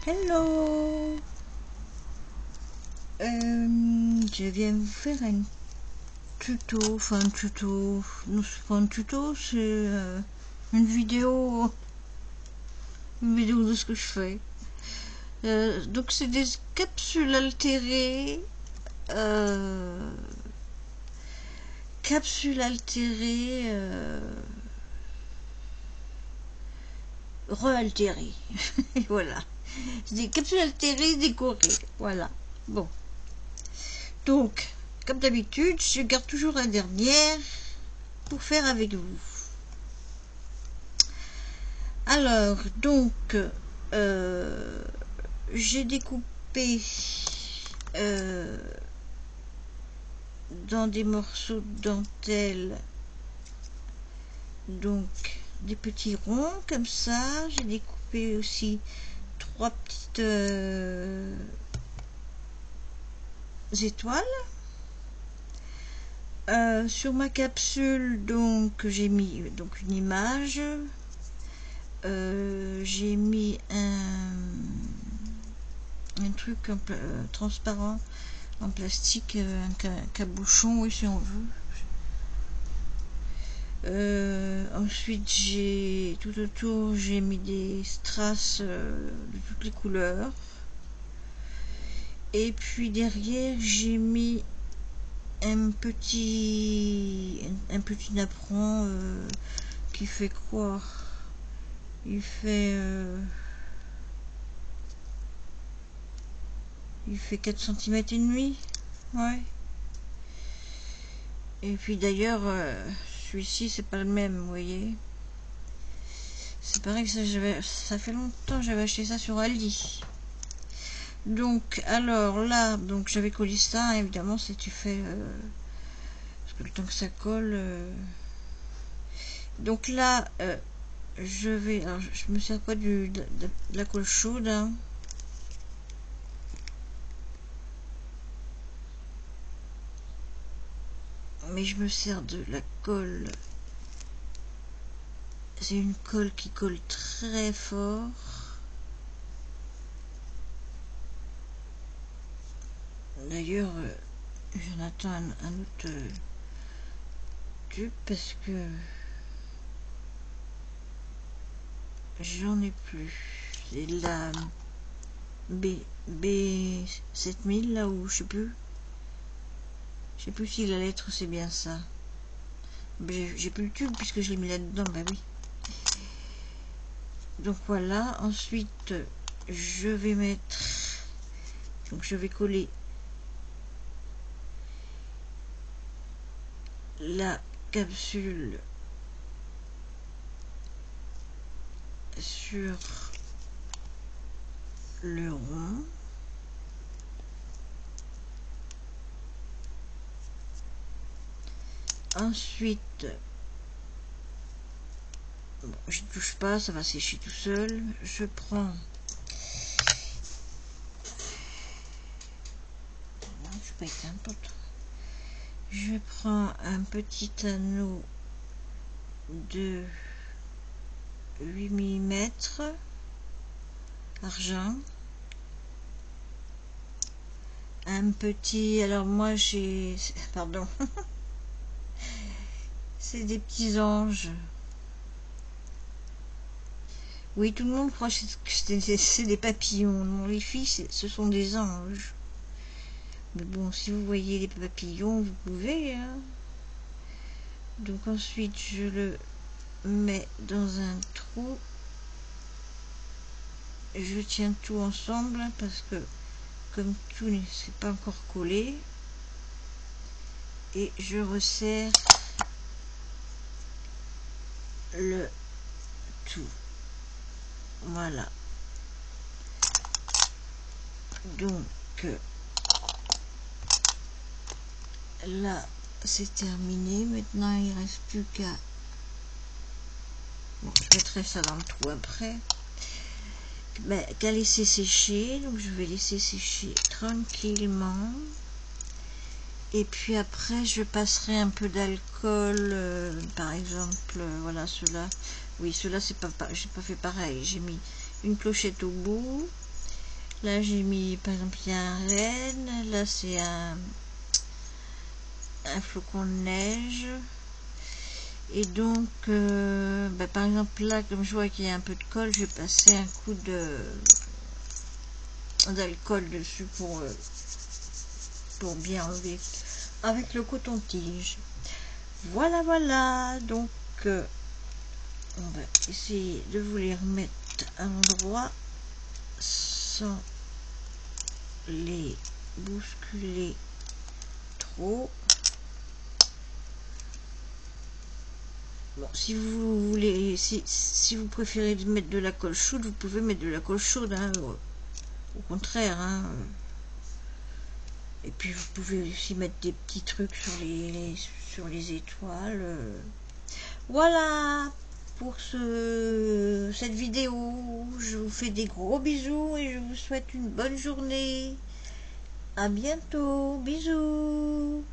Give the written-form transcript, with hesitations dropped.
Hello, je viens vous faire un tuto, non c'est pas un tuto, c'est une vidéo de ce que je fais. Donc c'est des capsules altérées, re-altérées, voilà. C'est des capsules altérées décorées, voilà. Bon. Donc, comme d'habitude, je garde toujours la dernière pour faire avec vous. Alors, donc, j'ai découpé dans des morceaux de dentelle, donc des petits ronds comme ça. J'ai découpé aussi 3 petites étoiles. Sur ma capsule, donc j'ai mis donc une image. J'ai mis un truc transparent en plastique, un cabochon, oui, si on veut. Ensuite, j'ai tout autour, j'ai mis des strass de toutes les couleurs. Et puis derrière, j'ai mis un petit napperon qui fait quoi? Il fait 4 cm et demi, ouais. Et puis d'ailleurs, celui-ci c'est pas le même, vous voyez. C'est pareil que ça fait longtemps que j'avais acheté ça sur Aldi. Donc alors là, donc j'avais collé ça, hein, évidemment c'est tu fais parce que le temps que ça colle. Donc là, je vais, alors je me sers pas de la colle chaude, hein. Mais je me sers de la colle. C'est une colle qui colle très fort. D'ailleurs, j'en attends un autre tube parce que j'en ai plus. C'est la B7000 là où je sais plus. Je sais plus si la lettre c'est bien ça. J'ai plus le tube puisque je l'ai mis là-dedans, bah oui. Donc voilà, ensuite je vais mettre, donc je vais coller la capsule sur le rond. Ensuite, bon, je ne touche pas, ça va sécher tout seul. Je prends, non, je vais pas éteindre. Je prends un petit anneau de 8 mm argent. Un petit, alors moi j'ai, pardon, c'est des petits anges. Oui, tout le monde croit que c'est des papillons. Non, les filles, ce sont des anges. Mais bon, si vous voyez les papillons, vous pouvez, hein. Donc ensuite, je le mets dans un trou. Je tiens tout ensemble parce que comme tout n'est pas encore collé, et je resserre le tout. Voilà. Donc là c'est terminé. Maintenant il ne reste plus qu'à, bon, je mettrai ça dans le trou après, qu'à laisser sécher. Donc je vais laisser sécher tranquillement, et puis après je passerai un peu d'alcool, par exemple, voilà, ceux-là, oui, ceux-là c'est pas, j'ai pas fait pareil, j'ai mis une clochette au bout Là j'ai mis par exemple il y a un renne, là c'est un flocon de neige. Et donc par exemple là comme je vois qu'il y a un peu de colle, je vais passer un coup d'alcool dessus pour bien enlever avec le coton-tige. Voilà, donc on va essayer de vous les remettre à l'endroit sans les bousculer trop. Bon, si vous voulez, si vous préférez mettre de la colle chaude, vous pouvez mettre de la colle chaude, hein, au contraire, hein. Et puis vous pouvez aussi mettre des petits trucs sur les étoiles. Voilà pour cette vidéo. Je vous fais des gros bisous et je vous souhaite une bonne journée. À bientôt. Bisous.